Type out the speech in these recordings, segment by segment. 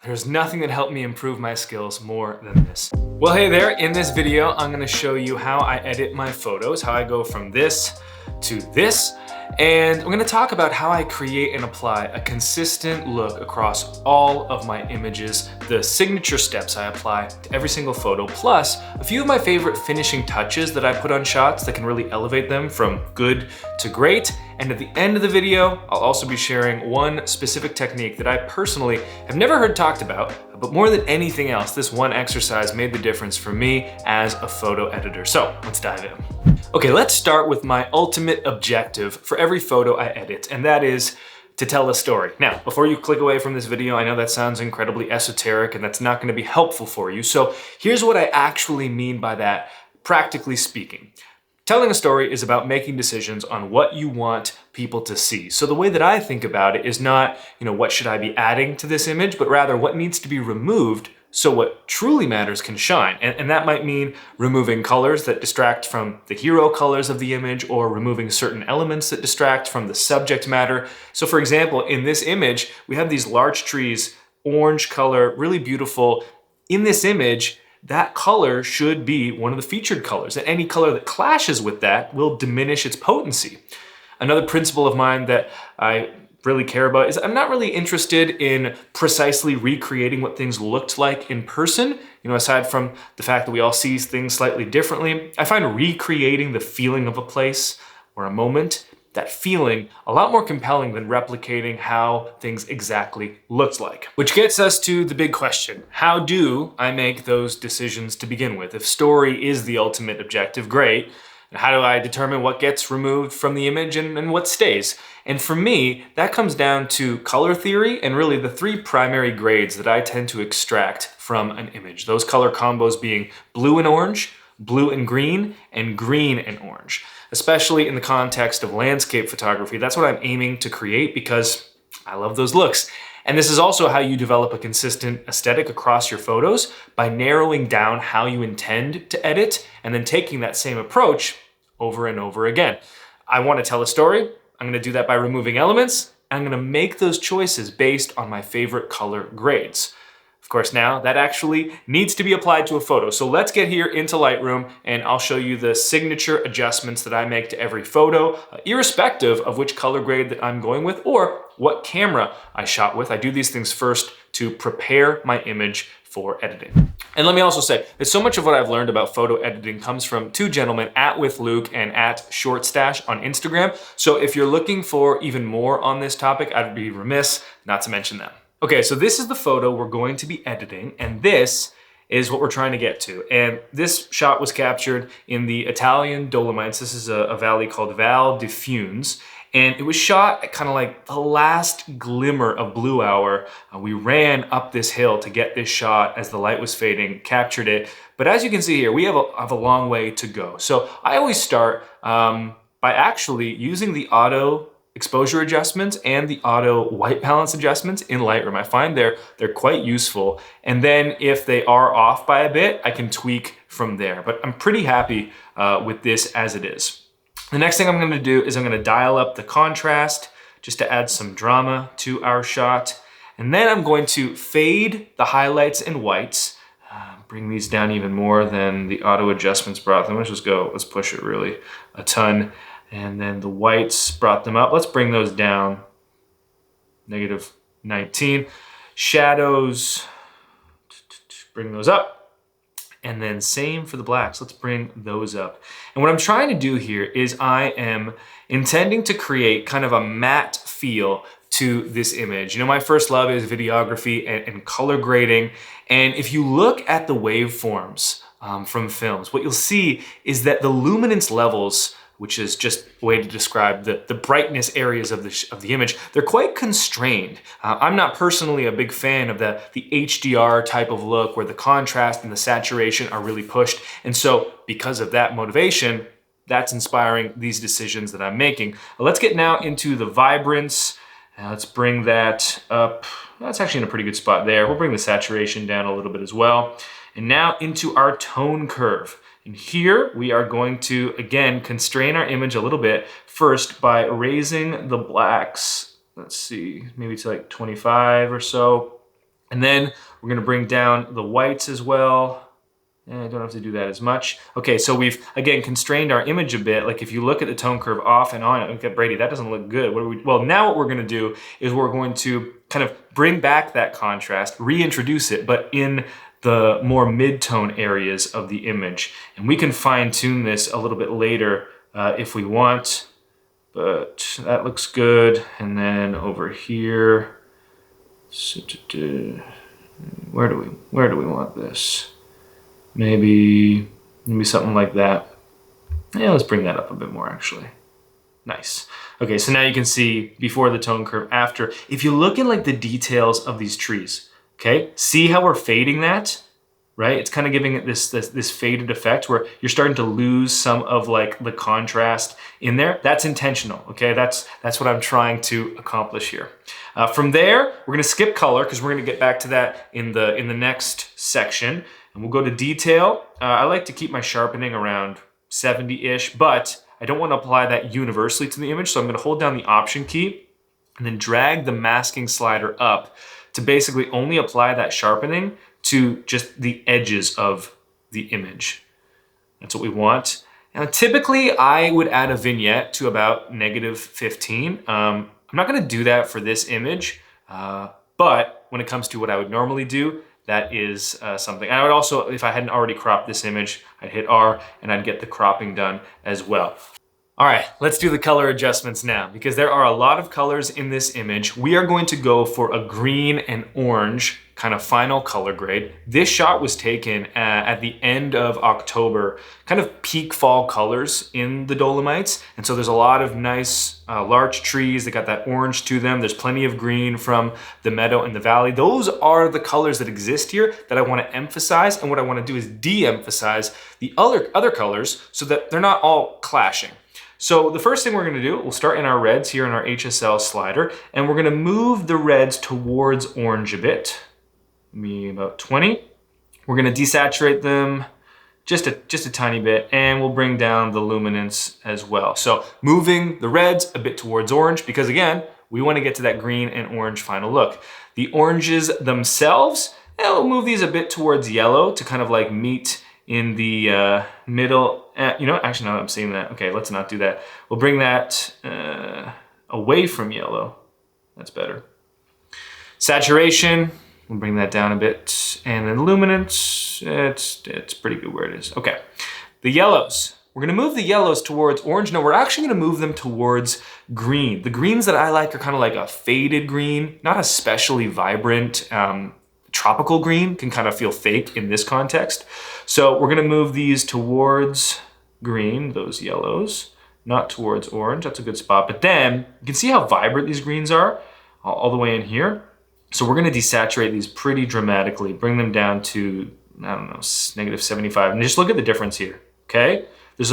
There's nothing that helped me improve my skills more than this. Well, hey there, in this video, I'm gonna show you how I edit my photos, how I go from this to this, and I'm gonna talk about how I create and apply a consistent look across all of my images, the signature steps I apply to every single photo, plus a few of my favorite finishing touches that I put on shots that can really elevate them from good to great. And at the end of the video, I'll also be sharing one specific technique that I personally have never heard talked about, but more than anything else, this one exercise made the difference for me as a photo editor. So let's dive in. Okay, let's start with my ultimate objective for every photo I edit, and that is to tell a story. Now, before you click away from this video, I know that sounds incredibly esoteric and that's not gonna be helpful for you. So here's what I actually mean by that, practically speaking. Telling a story is about making decisions on what you want people to see. So the way that I think about it is not, what should I be adding to this image, but rather what needs to be removed so what truly matters can shine. And that might mean removing colors that distract from the hero colors of the image, or removing certain elements that distract from the subject matter. So for example, in this image, we have these large trees, orange color, really beautiful. In this image, that color should be one of the featured colors, and any color that clashes with that will diminish its potency. Another principle of mine that I really care about is I'm not really interested in precisely recreating what things looked like in person. Aside from the fact that we all see things slightly differently, I find recreating the feeling of a place or a moment, that feeling, a lot more compelling than replicating how things exactly looked like. Which gets us to the big question. How do I make those decisions to begin with? If story is the ultimate objective, great. How do I determine what gets removed from the image and what stays? And for me, that comes down to color theory and really the three primary grades that I tend to extract from an image. Those color combos being blue and orange, blue and green and orange. Especially in the context of landscape photography, that's what I'm aiming to create because I love those looks. And this is also how you develop a consistent aesthetic across your photos, by narrowing down how you intend to edit and then taking that same approach over and over again. I want to tell a story. I'm going to do that by removing elements. I'm going to make those choices based on my favorite color grades. Of course, now that actually needs to be applied to a photo. So let's get here into Lightroom and I'll show you the signature adjustments that I make to every photo, irrespective of which color grade that I'm going with or what camera I shot with. I do these things first to prepare my image for editing. And let me also say that so much of what I've learned about photo editing comes from two gentlemen, @WithLuke and @ShortStash on Instagram. So if you're looking for even more on this topic, I'd be remiss not to mention them. Okay, so this is the photo we're going to be editing, and this is what we're trying to get to. And this shot was captured in the Italian Dolomites. This is a valley called Val di Funes. And it was shot at kind of like the last glimmer of blue hour. We ran up this hill to get this shot as the light was fading, captured it. But as you can see here, we have a long way to go. So I always start by actually using the auto exposure adjustments and the auto white balance adjustments in Lightroom. I find they're quite useful. And then if they are off by a bit, I can tweak from there. But I'm pretty happy with this as it is. The next thing I'm going to do is I'm going to dial up the contrast just to add some drama to our shot. And then I'm going to fade the highlights and whites, bring these down even more than the auto adjustments brought them. Let's push it really a ton. And then the whites brought them up. Let's bring those down, -19. Shadows, bring those up. And then same for the blacks, let's bring those up. And what I'm trying to do here is I am intending to create kind of a matte feel to this image. My first love is videography and color grading. And if you look at the waveforms from films, what you'll see is that the luminance levels, which is just a way to describe the brightness areas of the image, they're quite constrained. I'm not personally a big fan of the HDR type of look where the contrast and the saturation are really pushed. And so because of that motivation, that's inspiring these decisions that I'm making. Let's get now into the vibrance. Let's bring that up. That's actually in a pretty good spot there. We'll bring the saturation down a little bit as well. And now into our tone curve. And here we are going to, again, constrain our image a little bit first by raising the blacks. Let's see, maybe to like 25 or so. And then we're gonna bring down the whites as well. I don't have to do that as much. Okay, so we've, again, constrained our image a bit. Like if you look at the tone curve off and on, okay, Brady, that doesn't look good. Well, now what we're gonna do is we're going to kind of bring back that contrast, reintroduce it, but in the more mid-tone areas of the image. And we can fine tune this a little bit later if we want, but that looks good. And then over here, where do we want this? Maybe something like that. Yeah, let's bring that up a bit more actually. Nice. Okay, so now you can see before the tone curve, after. If you look at like the details of these trees, okay, see how we're fading that, right? It's kind of giving it this faded effect where you're starting to lose some of like the contrast in there. That's intentional, okay? That's what I'm trying to accomplish here. From there, we're gonna skip color because we're gonna get back to that in the next section. And we'll go to detail. I like to keep my sharpening around 70-ish, but I don't want to apply that universally to the image. So I'm going to hold down the Option key and then drag the masking slider up to basically only apply that sharpening to just the edges of the image. That's what we want. Now, typically I would add a vignette to about -15. I'm not going to do that for this image, but when it comes to what I would normally do, that is something. I would also, if I hadn't already cropped this image, I'd hit R and I'd get the cropping done as well. All right, let's do the color adjustments now because there are a lot of colors in this image. We are going to go for a green and orange kind of final color grade. This shot was taken at the end of October, kind of peak fall colors in the Dolomites. And so there's a lot of nice large trees that got that orange to them. There's plenty of green from the meadow and the valley. Those are the colors that exist here that I want to emphasize. And what I want to do is de-emphasize the other colors so that they're not all clashing. So the first thing we're gonna do, we'll start in our reds here in our HSL slider, and we're gonna move the reds towards orange a bit, maybe about 20. We're gonna desaturate them just a tiny bit, and we'll bring down the luminance as well. So moving the reds a bit towards orange, because again, we wanna get to that green and orange final look. The oranges themselves, we'll move these a bit towards yellow to kind of like meet in the middle. You know, actually now that I'm seeing that, okay, let's not do that. We'll bring that away from yellow. That's better. Saturation, we'll bring that down a bit. And then luminance, it's pretty good where it is. Okay, the yellows. We're gonna move the yellows towards orange. No, we're actually gonna move them towards green. The greens that I like are kind of like a faded green, not especially vibrant. Tropical green can kind of feel fake in this context. So we're gonna move these towards green, those yellows, not towards orange. That's a good spot. But then you can see how vibrant these greens are all the way in here. So we're gonna desaturate these pretty dramatically, bring them down to, I don't know, -75. And just look at the difference here, okay? There's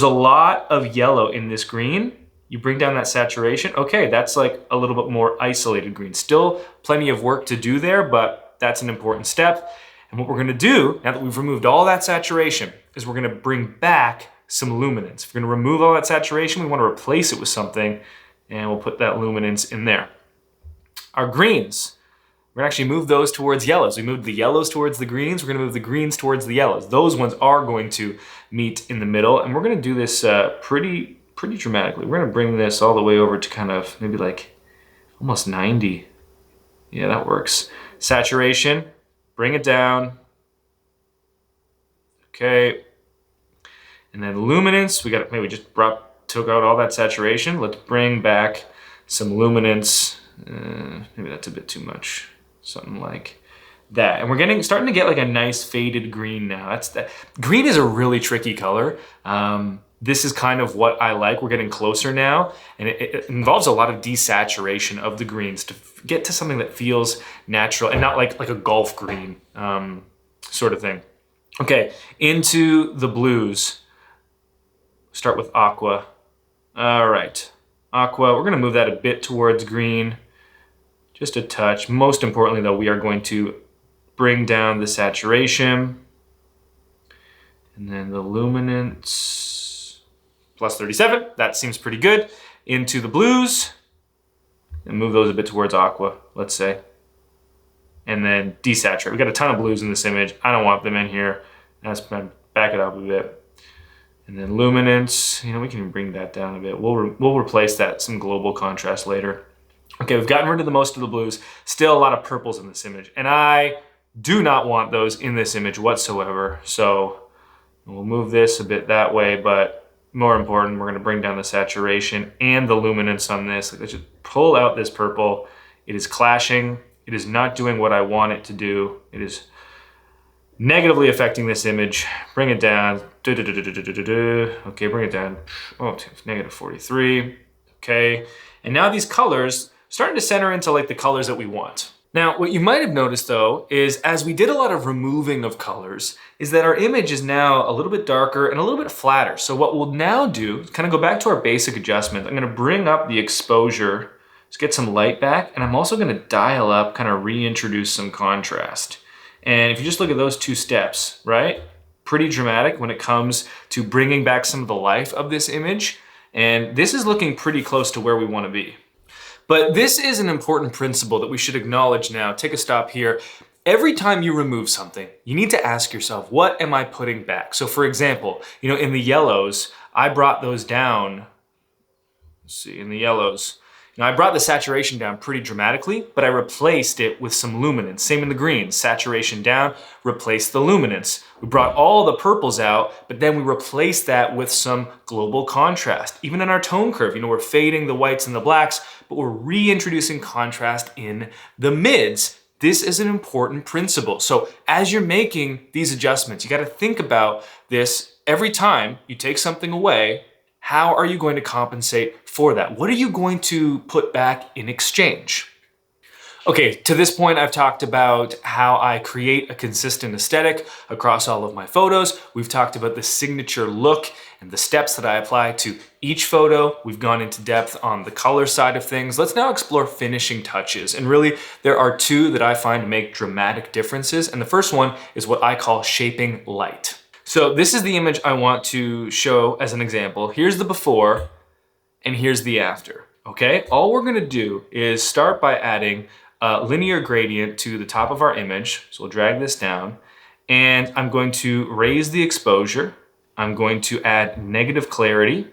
a lot of yellow in this green. You bring down that saturation, okay, that's like a little bit more isolated green. Still plenty of work to do there, but that's an important step. And what we're gonna do, now that we've removed all that saturation, is we're gonna bring back some luminance. If we're gonna remove all that saturation, we wanna replace it with something, and we'll put that luminance in there. Our greens, we're gonna actually move those towards yellows. We moved the yellows towards the greens, we're gonna move the greens towards the yellows. Those ones are going to meet in the middle, and we're gonna do this pretty dramatically. We're gonna bring this all the way over to kind of maybe like almost 90. Yeah, that works. Saturation, bring it down. Okay. And then luminance, maybe we just took out all that saturation. Let's bring back some luminance. Maybe that's a bit too much. Something like that. And we're starting to get like a nice faded green now. Green is a really tricky color. This is kind of what I like. We're getting closer now, and it involves a lot of desaturation of the greens to get to something that feels natural and not like a golf green sort of thing. Okay, into the blues. Start with aqua. All right, aqua, we're gonna move that a bit towards green, just a touch. Most importantly though, we are going to bring down the saturation, and then the luminance. +37, that seems pretty good. Into the blues, and move those a bit towards aqua, let's say. and then desaturate. We got a ton of blues in this image. I don't want them in here. Let's back it up a bit. And then luminance, we can even bring that down a bit. We'll replace that, some global contrast later. Okay, we've gotten rid of most of the blues. Still a lot of purples in this image. And I do not want those in this image whatsoever. So we'll move this a bit that way, but more important, we're gonna bring down the saturation and the luminance on this. Let's just pull out this purple. It is clashing. It is not doing what I want it to do. It is negatively affecting this image. Bring it down. Okay, bring it down. Oh, it's negative 43. Okay, and now these colors starting to center into like the colors that we want. Now, what you might have noticed though, is as we did a lot of removing of colors, is that our image is now a little bit darker and a little bit flatter. So what we'll now do is kind of go back to our basic adjustment. I'm gonna bring up the exposure, let's get some light back, and I'm also gonna dial up, kind of reintroduce some contrast. And if you just look at those two steps, right? Pretty dramatic when it comes to bringing back some of the life of this image. And this is looking pretty close to where we wanna be. But this is an important principle that we should acknowledge now. Take a stop here. Every time you remove something, you need to ask yourself, what am I putting back? So for example, in the yellows, I brought those down. Let's see, in the yellows, I brought the saturation down pretty dramatically, but I replaced it with some luminance. Same in the greens, saturation down, replace the luminance. We brought all the purples out, but then we replaced that with some global contrast. Even in our tone curve, we're fading the whites and the blacks, but we're reintroducing contrast in the mids. This is an important principle. So as you're making these adjustments, you got to think about this every time you take something away. How are you going to compensate for that? What are you going to put back in exchange? Okay, to this point, I've talked about how I create a consistent aesthetic across all of my photos. We've talked about the signature look and the steps that I apply to each photo. We've gone into depth on the color side of things. Let's now explore finishing touches. And really, there are two that I find make dramatic differences. And the first one is what I call shaping light. So this is the image I want to show as an example. Here's the before and here's the after, okay? All we're gonna do is start by adding a linear gradient to the top of our image. So we'll drag this down and I'm going to raise the exposure. I'm going to add negative clarity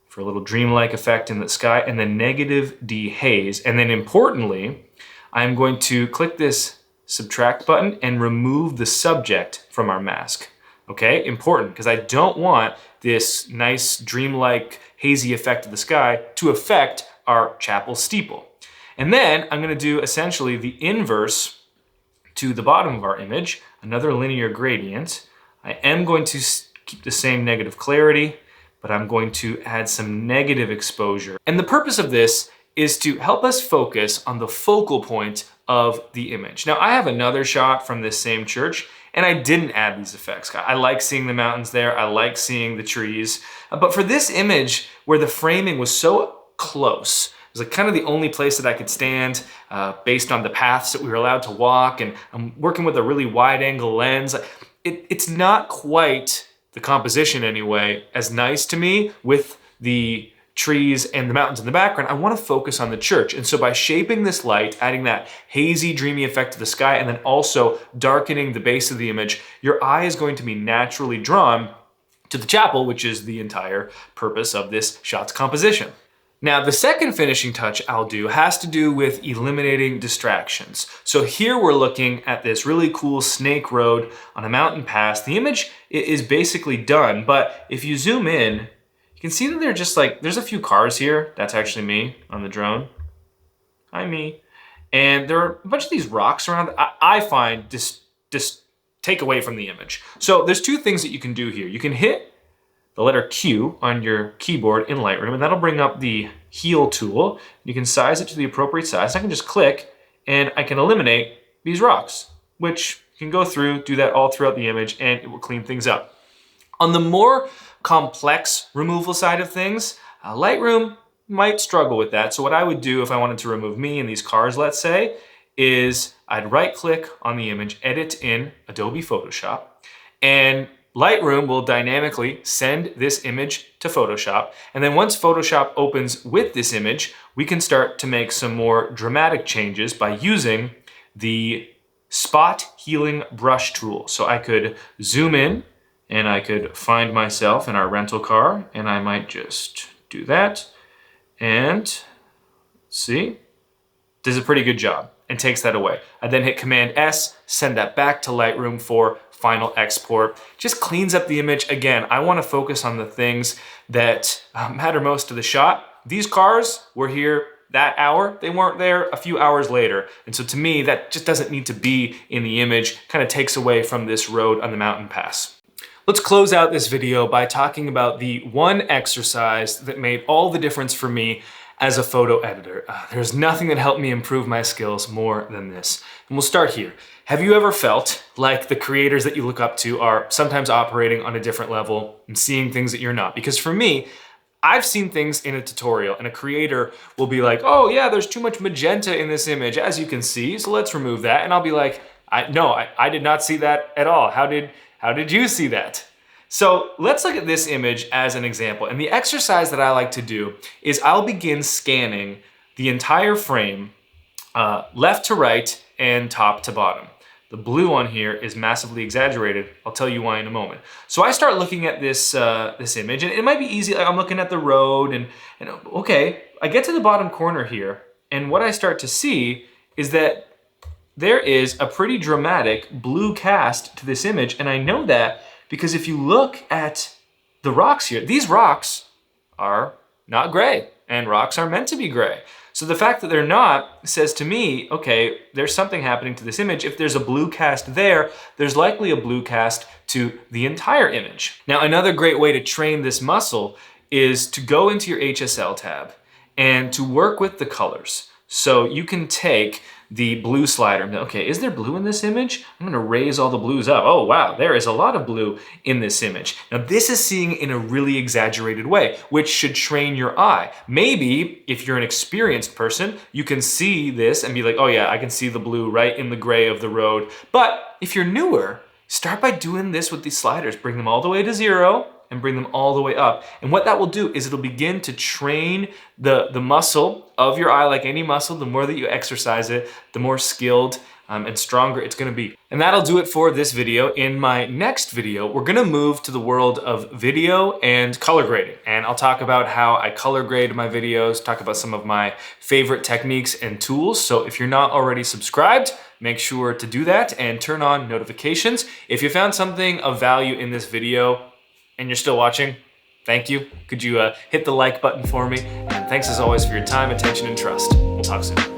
for a little dreamlike effect in the sky and then negative dehaze. And then importantly, I'm going to click this subtract button and remove the subject from our mask. Okay, important, because I don't want this nice dreamlike hazy effect of the sky to affect our chapel steeple. And then I'm gonna do essentially the inverse to the bottom of our image, another linear gradient. I am going to keep the same negative clarity, but I'm going to add some negative exposure. And the purpose of this is to help us focus on the focal point of the image. Now I have another shot from this same church and I didn't add these effects. I like seeing the mountains there. I like seeing the trees. But for this image where the framing was so close, it was like kind of the only place that I could stand based on the paths that we were allowed to walk. And I'm working with a really wide angle lens. It's not quite the composition anyway, as nice to me with the trees and the mountains in the background. I want to focus on the church. And so by shaping this light, adding that hazy, dreamy effect to the sky, and then also darkening the base of the image, your eye is going to be naturally drawn to the chapel, which is the entire purpose of this shot's composition. Now, the second finishing touch I'll do has to do with eliminating distractions. So here we're looking at this really cool snake road on a mountain pass. The image is basically done, but if you zoom in, you can see that they're just like, there's a few cars here. That's actually me on the drone. Hi, me. And there are a bunch of these rocks around. I find just take away from the image. So there's two things that you can do here. You can hit the letter Q on your keyboard in Lightroom, and that'll bring up the heal tool. You can size it to the appropriate size. I can just click and I can eliminate these rocks, which you can go through, do that all throughout the image, and it will clean things up. On the more complex removal side of things, Lightroom might struggle with that. So what I would do if I wanted to remove me and these cars, let's say, is I'd right click on the image, edit in Adobe Photoshop, and Lightroom will dynamically send this image to Photoshop. And then once Photoshop opens with this image, we can start to make some more dramatic changes by using the spot healing brush tool. So I could zoom in and I could find myself in our rental car, and I might just do that. And see, does a pretty good job and takes that away. I then hit Command S, send that back to Lightroom for final export. Just cleans up the image. Again, I want to focus on the things that matter most to the shot. These cars were here that hour. They weren't there a few hours later. And so to me, that just doesn't need to be in the image. Kind of takes away from this road on the mountain pass. Let's close out this video by talking about the one exercise that made all the difference for me as a photo editor. There's nothing that helped me improve my skills more than this. And we'll start here. Have you ever felt like the creators that you look up to are sometimes operating on a different level and seeing things that you're not? Because for me, I've seen things in a tutorial and a creator will be like, oh yeah, there's too much magenta in this image, as you can see, so let's remove that. And I'll be like, I did not see that at all. How did you see that? So let's look at this image as an example. And the exercise that I like to do is I'll begin scanning the entire frame, left to right and top to bottom. The blue on here is massively exaggerated. I'll tell you why in a moment. So I start looking at this, this image, and it might be easy. Like I'm looking at the road and okay, I get to the bottom corner here, and what I start to see is that there is a pretty dramatic blue cast to this image, and I know that because if you look at the rocks here, these rocks are not gray, and rocks are meant to be gray. So the fact that they're not says to me, okay, there's something happening to this image. If there's a blue cast there, there's likely a blue cast to the entire image. Now, another great way to train this muscle is to go into your HSL tab and to work with the colors. So you can take the blue slider. Okay, is there blue in this image? I'm gonna raise all the blues up. Oh wow, there is a lot of blue in this image. Now this is seeing in a really exaggerated way, which should train your eye. Maybe if you're an experienced person, you can see this and be like, oh yeah, I can see the blue right in the gray of the road. But if you're newer, start by doing this with these sliders. Bring them all the way to 0 and bring them all the way up. And what that will do is it'll begin to train the muscle of your eye. Like any muscle, the more that you exercise it, the more skilled and stronger it's gonna be. And that'll do it for this video. In my next video, we're gonna move to the world of video and color grading. And I'll talk about how I color grade my videos, talk about some of my favorite techniques and tools. So if you're not already subscribed, make sure to do that and turn on notifications. If you found something of value in this video, and you're still watching, thank you. Could you hit the like button for me? And thanks as always for your time, attention, and trust. We'll talk soon.